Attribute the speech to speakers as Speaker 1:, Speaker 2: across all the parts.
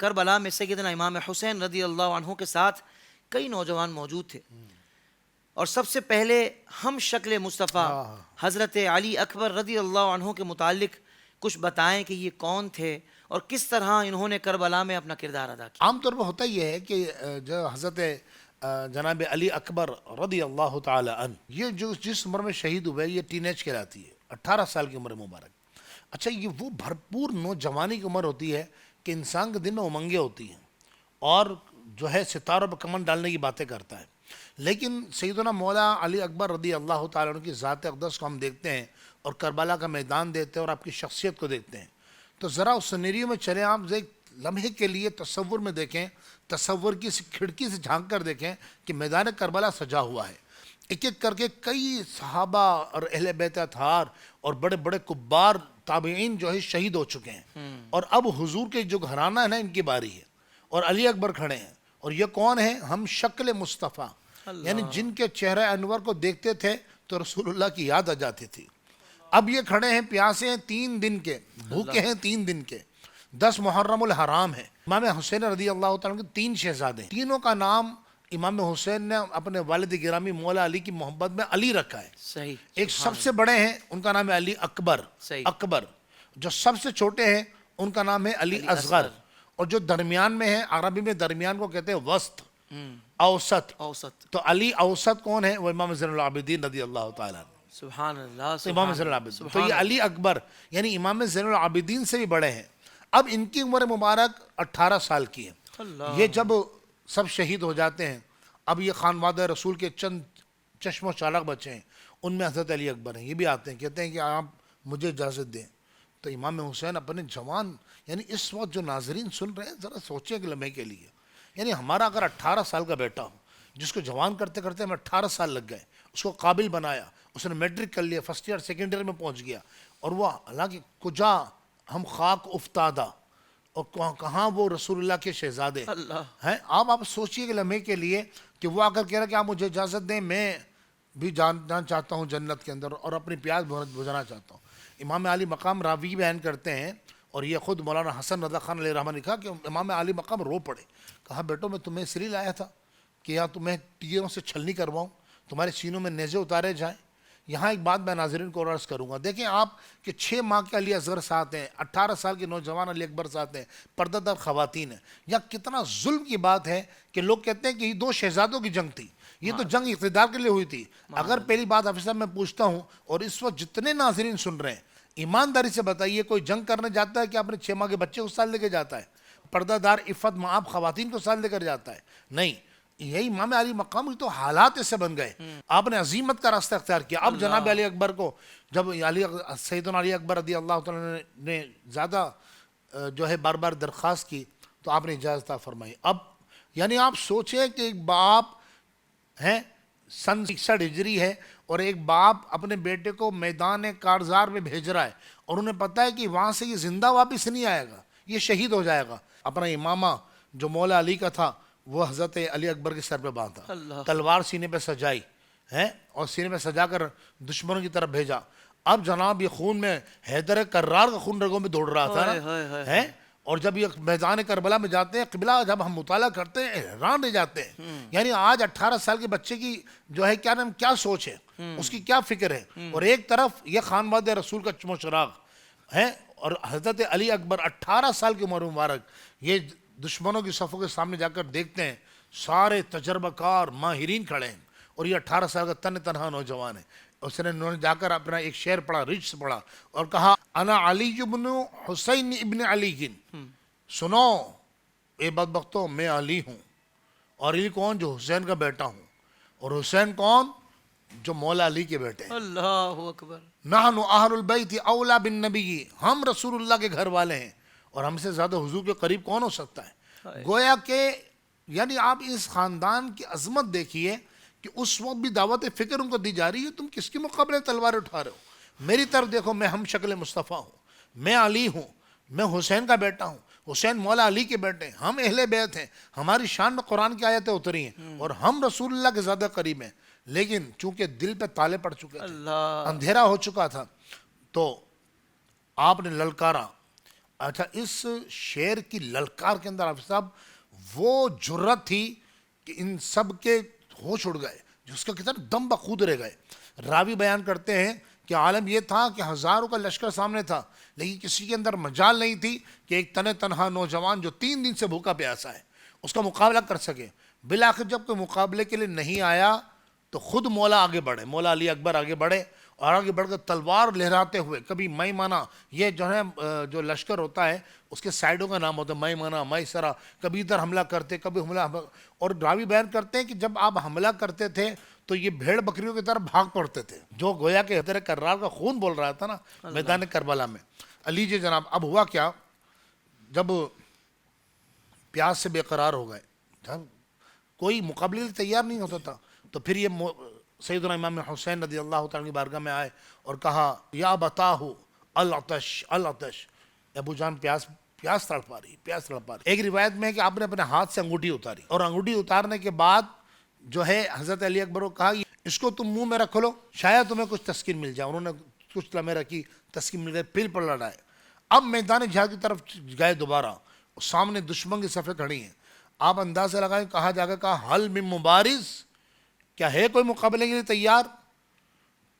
Speaker 1: کربلا میں سیدنا امام حسین رضی اللہ عنہ کے ساتھ کئی نوجوان موجود تھے، اور سب سے پہلے ہم شکل مصطفیٰ حضرت علی اکبر رضی اللہ عنہ کے متعلق کچھ بتائیں کہ یہ کون تھے اور کس طرح انہوں نے کربلا میں اپنا کردار ادا کیا۔
Speaker 2: عام طور پر ہوتا یہ ہے کہ جو حضرت جناب علی اکبر رضی اللہ تعالی عنہ یہ جو جس عمر میں شہید ہوئے یہ ٹین ایج کہلاتی ہے، 18 سال کی عمر مبارک۔ اچھا، یہ وہ بھرپور نوجوانی کی عمر ہوتی ہے کہ انسان کے دل میں امنگیں ہوتی ہیں اور جو ہے ستاروں پر کمن ڈالنے کی باتیں کرتا ہے، لیکن سیدنا مولا علی اکبر رضی اللہ تعالیٰ عنہ کی ذات اقدس کو ہم دیکھتے ہیں اور کربلا کا میدان دیکھتے ہیں اور آپ کی شخصیت کو دیکھتے ہیں، تو ذرا اس سینیریو میں چلیں، آپ ایک لمحے کے لیے تصور میں دیکھیں، تصور کی کھڑکی سے جھانک کر دیکھیں کہ میدان کربلا سجا ہوا ہے، ایک ایک کر کے کئی صحابہ اور اہل بیت اطہار اور بڑے بڑے کبار تابعین جو ہے شہید ہو چکے ہیں، اور اب حضور کے جو گھرانہ ہے نا ان کی باری ہے اور علی اکبر کھڑے ہیں، اور یہ کون ہیں؟ ہم شکل مصطفیٰ، یعنی جن کے چہرہ انور کو دیکھتے تھے تو رسول اللہ کی یاد آ جاتی تھی۔ اب یہ کھڑے ہیں، پیاسے ہیں 3 دن کے، بھوکے ہیں 3 دن کے، 10 محرم الحرام ہے۔ امام حسین رضی اللہ تعالیٰ کے 3 شہزادے ہیں، تینوں کا نام امام حسین نے اپنے والد گرامی مولا علی کی محبت میں علی رکھا ہے۔
Speaker 1: صحیح۔
Speaker 2: ایک سب سے بڑے ہیں، ان کا نام ہے علی اکبر، اکبر۔ جو سب سے چھوٹے ہیں ان کا نام ہے علی اصغر، اور جو درمیان میں ہیں، عربی میں درمیان کو کہتے ہیں وسط، اوسط۔ تو علی اوسط کون ہے؟ وہ امام زین العابدین رضی اللہ تعالیٰ عنہ۔
Speaker 1: سبحان اللہ،
Speaker 2: تو امام زین العابدین، تو یہ علی اکبر یعنی امام زین العابدین سے بھی بڑے ہیں۔ اب ان کی عمر مبارک 18 سال کی ہے۔ یہ جب سب شہید ہو جاتے ہیں، اب یہ خانوادہ رسول کے چند چشم و چالاک بچے ہیں، ان میں حضرت علی اکبر ہیں۔ یہ بھی آتے ہیں، کہتے ہیں کہ آپ مجھے اجازت دیں۔ تو امام حسین اپنے جوان، یعنی اس وقت جو ناظرین سن رہے ہیں ذرا سوچیں کہ لمحے کے لیے، یعنی ہمارا اگر 18 سال کا بیٹا ہو جس کو جوان کرتے کرتے ہمیں 18 سال لگ گئے، اس کو قابل بنایا، اس نے میٹرک کر لیا، فرسٹ ایئر سیکنڈ ایئر میں پہنچ گیا، اور وہ حالانکہ کجا ہم خاک افتادہ، اور کہاں وہ رسول اللہ کے شہزادے ہیں۔ آپ سوچئے کہ لمحے کے لیے کہ وہ آ کر کہہ رہا کہ آپ مجھے اجازت دیں، میں بھی جانا چاہتا ہوں جنت کے اندر اور اپنی پیاس بجھانا چاہتا ہوں۔ امام علی مقام راوی بیان کرتے ہیں، اور یہ خود مولانا حسن رضا خان علیہ رحمہ نے کہا کہ امام علی مقام رو پڑے، کہا بیٹو میں تمہیں اس لیے لایا تھا کہ یا تمہیں تیروں سے چھلنی کرواؤں، تمہارے سینوں میں نیزے اتارے جائیں۔ یہاں ایک بات میں ناظرین کو عرض کروں گا، دیکھیں آپ کہ 6 ماہ کے علی اصغر ساتھ ہیں، 18 سال کے نوجوان علی اکبر ساتھ ہیں، پردہ دار خواتین ہیں، یا کتنا ظلم کی بات ہے کہ لوگ کہتے ہیں کہ یہ 2 شہزادوں کی جنگ تھی، یہ تو جنگ اقتدار کے لیے ہوئی تھی۔ اگر پہلی بات حافظ صاحب میں پوچھتا ہوں، اور اس وقت جتنے ناظرین سن رہے ہیں، ایمانداری سے بتائیے کوئی جنگ کرنے جاتا ہے کہ اپنے 6 ماہ کے بچے کو ساتھ لے کے جاتا ہے؟ پردہ دار عفت مآب خواتین کو ساتھ لے کر جاتا ہے؟ نہیں۔ یہی امام علی مقام تو حالات اس سے بن گئے، آپ نے عظیمت کا راستہ اختیار کیا۔ اب جناب علی اکبر کو جب سیدنا علی اکبر رضی اللہ تعالیٰ نے زیادہ جو ہے بار بار درخواست کی تو آپ نے اجازت فرمائی۔ اب یعنی آپ سوچیں کہ ایک باپ ہیں، سن 61 ہجری ہے، اور ایک باپ اپنے بیٹے کو میدان کارزار میں بھیج رہا ہے، اور انہیں پتہ ہے کہ وہاں سے یہ زندہ واپس نہیں آئے گا، یہ شہید ہو جائے گا۔ اپنا امامہ جو مولا علی کا تھا وہ حضرت علی اکبر کے سر پہ باندھا، تلوار سینے پہ سجائی ہے، اور سینے پہ سجا کر دشمنوں کی طرف بھیجا۔ اب جناب یہ خون میں حیدر کرار کا خون رگوں میں دوڑ رہا تھا نا، اور جب یہ میدان کربلا میں جاتے ہیں، قبلہ جب ہم مطالعہ کرتے ہیں حیران رہ جاتے ہیں، یعنی آج 18 سال کے بچے کی جو ہے کیا سوچ ہے، اس کی کیا فکر ہے، اور ایک طرف یہ خانوادہ رسول کا چمو چراغ ہے، اور حضرت علی اکبر 18 سال کی عمر مبارک یہ دشمنوں کی صفوں کے سامنے جا کر دیکھتے ہیں، سارے تجربہ کار ماہرین کھڑے ہیں، اور یہ 18 سال کا تنہا نوجوان ہے۔ انہوں نے جا کر اپنا ایک شعر پڑھا، رجس پڑھا، اور کہا انا علی ابن حسین ابن علی جن، سنو اے بدبختو میں علی ہوں، اور علی کون؟ جو حسین کا بیٹا ہوں، اور حسین کون؟ جو مولا علی کے بیٹے ہیں۔
Speaker 1: اللہ اکبر۔
Speaker 2: نحن اہل البیت اولا بالنبی، ہم رسول اللہ کے گھر والے ہیں، اور ہم سے زیادہ حضور کے قریب کون ہو سکتا ہے؟ گویا کہ یعنی آپ اس خاندان کی عظمت دیکھیے کہ اس وقت بھی دعوت فکر ان کو دی جا رہی ہے، تم کس کے مقابلے تلواریں اٹھا رہے ہو؟ میری طرف دیکھو، میں ہم شکل مصطفیٰ ہوں، میں علی ہوں، میں حسین کا بیٹا ہوں، حسین مولا علی کے بیٹے ہیں، ہم اہل بیت ہیں، ہماری شان میں قرآن کی آیتیں اتری ہیں، اور ہم رسول اللہ کے زیادہ قریب ہیں، لیکن چونکہ دل پہ تالے پڑ چکے تھے، اندھیرا ہو چکا تھا، تو آپ نے للکارا، اچھا اس شیر کی للکار کے اندر حافظ صاحب وہ جرت تھی کہ ان سب کے ہوش اڑ گئے، جس کا کتنا دم بخود رہ گئے. راوی بیان کرتے ہیں کہ عالم یہ تھا کہ ہزاروں کا لشکر سامنے تھا، لیکن کسی کے اندر مجال نہیں تھی کہ ایک تنہا نوجوان جو 3 دن سے بھوکا پیاسا ہے اس کا مقابلہ کر سکے. بالآخر جب کوئی مقابلے کے لیے نہیں آیا تو خود مولا آگے بڑھے، مولا علی اکبر آگے بڑھے اور آگے بڑھ کر تلوار لہراتے ہوئے، کبھی میمنہ، یہ جو ہے جو لشکر ہوتا ہے اس کے سائڈوں کا نام ہوتا ہے میمنہ، میسرہ، کبھی ادھر حملہ کرتے کبھی اور راوی بیان کرتے ہیں کہ جب آپ حملہ کرتے تھے تو یہ بھیڑ بکریوں کی طرح بھاگ پڑتے تھے، جو گویا کہ حیدر کرار کا خون بول رہا تھا نا میدان کربلا میں. علی جی جناب اب ہوا کیا، جب پیاس سے بے قرار ہو گئے، جب کوئی مقابلے کے لیے تیار نہیں ہوتا تھا، تو پھر یہ سیدنا امام حسین رضی اللہ تعالیٰ کی بارگاہ میں آئے اور کہا یا بتاہو العطش العطش، ابو جان پیاس تڑپا رہی، پیاس تڑپا رہی. ایک روایت میں ہے کہ آپ نے اپنے ہاتھ سے انگوٹھی اتاری اور انگوٹھی اتارنے کے بعد جو ہے حضرت علی اکبر کو کہا اس کو تم منہ میں رکھ لو، شاید تمہیں کچھ تسکین مل جائے. انہوں نے کچھ لمحے رکھی، تسکین مل گئے، پھر پر لڑائے. اب میدان جہاد کی طرف گئے دوبارہ، سامنے دشمن کی صفیں کھڑی ہیں. آپ اندازہ لگائیں، کہا جا کے کہا حل من مبارز، کیا ہے کوئی مقابلے کے لیے تیار؟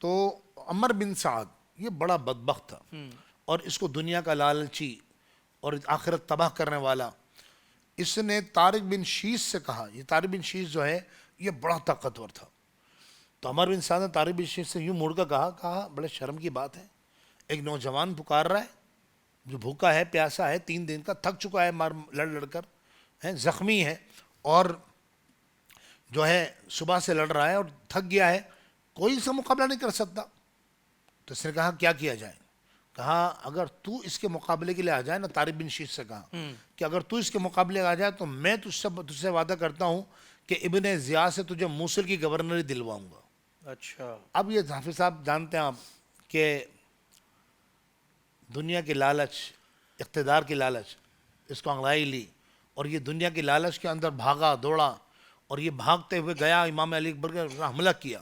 Speaker 2: تو عمر بن سعد یہ بڑا بدبخت تھا اور اس کو دنیا کا لالچی اور آخرت تباہ کرنے والا، اس نے طارق بن شیش سے کہا، یہ طارق بن شیش جو ہے یہ بڑا طاقتور تھا. تو عمر بن سعد نے طارق بن شیش سے یوں مڑ کر کہا بڑے شرم کی بات ہے، ایک نوجوان پکار رہا ہے جو بھوکا ہے، پیاسا ہے، 3 دن کا، تھک چکا ہے لڑ لڑ کر، زخمی ہے اور جو ہے صبح سے لڑ رہا ہے اور تھک گیا ہے، کوئی اس کا مقابلہ نہیں کر سکتا. تو اس نے کہا کیا کیا جائے؟ کہا اگر تو اس کے مقابلے کے لیے آ جائے نا، طارق بن شیش سے کہا کہ اگر تو اس کے مقابلے آ جائے تو میں تجھ سے وعدہ کرتا ہوں کہ ابن زیاد سے تجھے موصل کی گورنری دلواؤں گا.
Speaker 1: اچھا.
Speaker 2: اب یہ حافظ صاحب جانتے ہیں آپ کہ دنیا کی لالچ، اقتدار کی لالچ اس کو انگڑائی لی اور یہ دنیا کی لالچ کے اندر بھاگا دوڑا اور یہ بھاگتے ہوئے گیا امام علی اکبر کے حملہ کیا.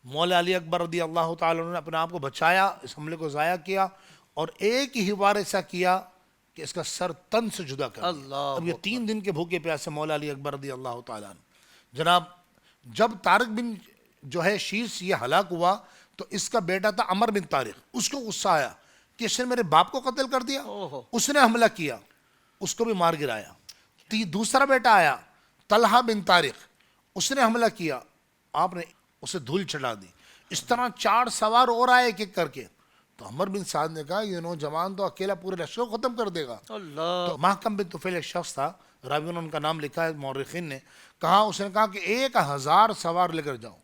Speaker 2: مولا علی اکبر رضی اللہ تعالیٰ عنہ نے اپنے آپ کو بچایا، اس حملے کو ضائع کیا اور ایک ہی وار ایسا کیا کہ اس کا سر تن سے جدا کر دیا. اب یہ 3 دن کے بھوکے پیاسے مولا علی اکبر رضی اللہ تعالیٰ عنہ. جناب جب طارق بن جو ہے شیش یہ ہلاک ہوا تو اس کا بیٹا تھا عمر بن طارق، اس کو غصہ آیا کہ اس نے میرے باپ کو قتل کر دیا، اس نے حملہ کیا، اس کو بھی مار گرایا. دوسرا بیٹا آیا طلحہ بن طارق، اس نے حملہ کیا، آپ نے اسے دھول چڑھا دی. اس طرح 4 سوار اور آئے ایک ایک کر کے. تو عمر بن سعد نے کہا یہ نوجوان تو اکیلا پورے لشکر کو ختم کر دے گا. تو محکم بن طفیل ایک شخص تھا، راویوں نے ان کا نام لکھا ہے مورخین نے، اس نے کہا کہ 1000 سوار لے کر جاؤ.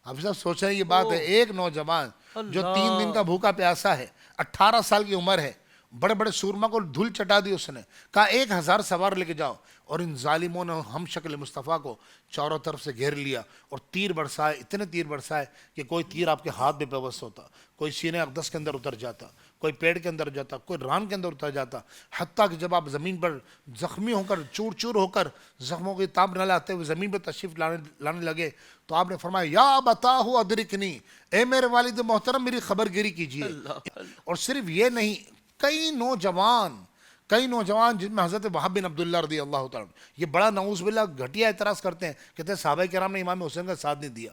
Speaker 2: اب صاحب سوچ رہے ہیں یہ بات ہے، ایک نوجوان جو 3 دن کا بھوکا پیاسا ہے، 18 سال کی عمر ہے، بڑے بڑے سورما کو دھول چٹا دی. اس نے کہا 1000 سوار لے کے جاؤ اور ان ظالموں نے ہم شکل مصطفیٰ کو چاروں طرف سے گھیر لیا اور تیر برسائے، اتنے تیر برسائے کہ کوئی تیر آپ کے ہاتھ میں پیوست ہوتا، کوئی سینے اقدس کے اندر اتر جاتا، کوئی پیڑ کے اندر جاتا، کوئی ران کے اندر اتر جاتا، حتیٰ کہ جب آپ زمین پر زخمی ہو کر چور چور ہو کر زخموں کی تاب نہ لاتے ہوئے زمین پہ تشریف لانے لگے تو آپ نے فرمایا یا بتاہو ادرکنی، اے میرے والد محترم میری خبر گیری کیجیے. اور صرف یہ نہیں، کئی نوجوان جن میں حضرت وہب بن عبداللہ رضی اللہ تعالیٰ، یہ بڑا نعوذ باللہ گھٹیا اعتراض کرتے ہیں، کہتے ہیں صحابہ کرام نے امام حسین کا ساتھ نہیں دیا.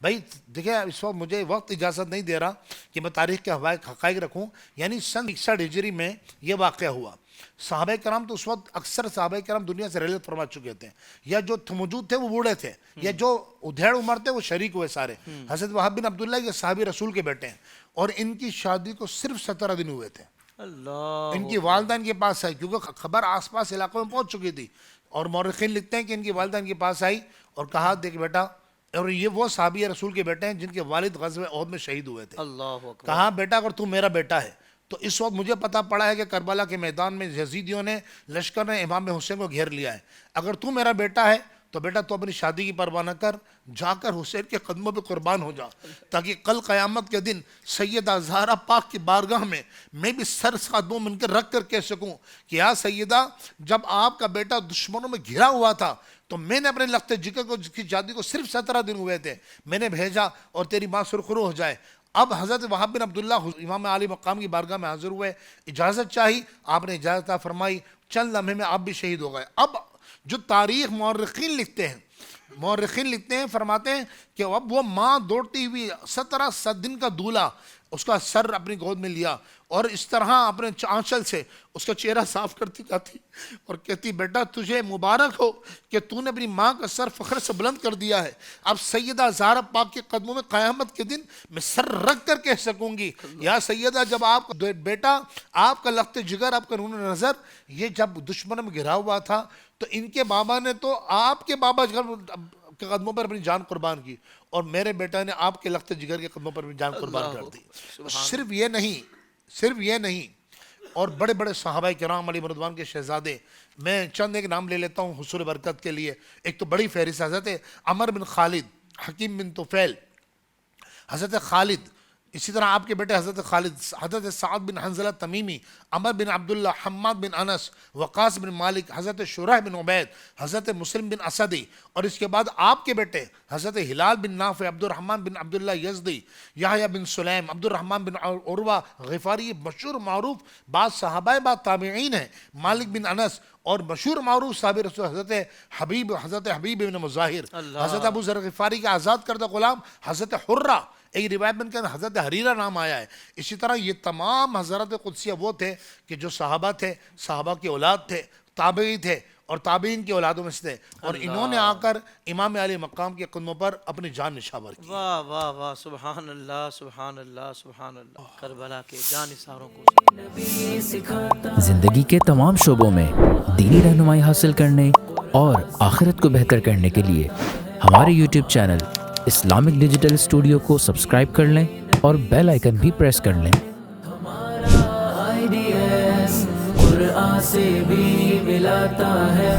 Speaker 2: بھائی دیکھیں اس وقت مجھے وقت اجازت نہیں دے رہا کہ میں تاریخ کے حقائق رکھوں. یعنی سن 61 ہجری میں یہ واقعہ ہوا. صحابہ کرام تو اس وقت اکثر صحابہ کرام دنیا سے رحلت فرما چکے تھے، یا جو موجود تھے وہ بوڑھے تھے، یا جو ادھیڑ عمر تھے وہ شریک ہوئے سارے. حضرت وہب بن عبداللہ یہ صحابی رسول کے بیٹے ہیں اور ان کی شادی کو صرف 17 دن ہوئے تھے. ان کی والدہ ان کے پاس آئی کیونکہ خبر آس پاس علاقوں میں پہنچ چکی تھی، اور مورخین لکھتے ہیں کہ ان کی والدہ ان کے پاس آئی اور کہا دیکھ بیٹا، اور یہ وہ صحابی رسول کے بیٹے ہیں جن کے والد غزوہ احد میں شہید ہوئے تھے. کہا بیٹا اگر تو میرا بیٹا ہے تو اس وقت مجھے پتہ پڑا ہے کہ کربلا کے میدان میں یزیدیوں نے لشکر نے امام حسین کو گھیر لیا ہے. اگر تو میرا بیٹا ہے تو بیٹا تو اپنی شادی کی پرواہ نہ کر، جا کر حسین کے قدموں پہ قربان ہو جا، تاکہ کل قیامت کے دن سیدہ زہرا پاک کی بارگاہ میں بھی سر قدموں من کر رکھ کر کہہ سکوں کہ یا سیدہ جب آپ کا بیٹا دشمنوں میں گھرا ہوا تھا تو میں نے اپنے لخت جگر کو، جس کی شادی کو صرف 17 دن ہوئے تھے، میں نے بھیجا اور تیری ماں سرخرو ہو جائے. اب حضرت وہاب بن عبداللہ امام عالی مقام کی بارگاہ میں حاضر ہوئے, اجازت چاہی, آپ نے اجازت فرمائی, چند لمحے میں آپ بھی شہید ہو گئے. اب جو تاریخ مورخین لکھتے ہیں فرماتے ہیں کہ اب وہ ماں دوڑتی ہوئی 17 دن کا دولہا اس کا سر اپنی گود میں لیا اور اس طرح اپنے آنچل سے اس کا چہرہ صاف کرتی جاتی اور کہتی بیٹا تجھے مبارک ہو کہ تو نے اپنی ماں کا سر فخر سے بلند کر دیا ہے. اب سیدہ زہرا پاک کے قدموں میں قیامت کے دن میں سر رکھ کر کہہ سکوں گی یا سیدہ, جب آپ کا بیٹا, آپ کا لخت جگر, آپ کا نور نظر یہ جب دشمن میں گھرا ہوا تھا تو ان کے بابا نے تو آپ کے بابا کے قدموں پر اپنی جان قربان کی اور میرے بیٹا نے آپ کے لخت جگر کے قدموں پر اپنی جان قربان کر دی. صرف یہ نہیں اور بڑے بڑے صحابہ کرام علیہ رضوان کے شہزادے, میں چند ایک نام لے لیتا ہوں حصول برکت کے لیے. ایک تو بڑی فہرست حضرت عمر بن خالد, حکیم بن طفیل, حضرت خالد, اسی طرح آپ کے بیٹے حضرت خالد, حضرت سعد بن حنظلہ تمیمی, عمر بن عبداللہ, حماد بن انس, وقاص بن مالک, حضرت شرح بن عبید, حضرت مسلم بن اسدی, اور اس کے بعد آپ کے بیٹے حضرت ہلال بن نافع, عبد الرحمن بن عبداللہ یزدی, یحییٰ بن سلیم, عبد الرحمن بن عروہ غفاری, مشہور معروف بعض صحابہ بعض تابعین ہیں, مالک بن انس, اور مشہور معروف صحابی رسول حضرت حبیب بن مظاہر, حضرت ابو ذر غفاری کا آزاد کردہ غلام حضرت حرہ, ایک روایت میں حضرت حریرہ نام آیا ہے. اسی طرح یہ تمام حضرت قدسیہ وہ تھے کہ جو صحابہ تھے, صحابہ کی اولاد تھے, تابعی تھے اور تابعین کی اولادوں میں سے تھے, اور انہوں نے آ کر امام علی مقام کے قدموں پر اپنی جان نشاور کی.
Speaker 1: واہ واہ واہ, سبحان اللہ سبحان اللہ سبحان اللہ. کربلا کے جان نثاروں کو
Speaker 3: زندگی کے تمام شعبوں میں دینی رہنمائی حاصل کرنے اور آخرت کو بہتر کرنے کے لیے ہمارے YouTube channel Islamic digital studio کو سبسکرائب کر لیں اور بیل آئیکن بھی پریس کر لیں. قرآن سے بھی ملاتا ہے.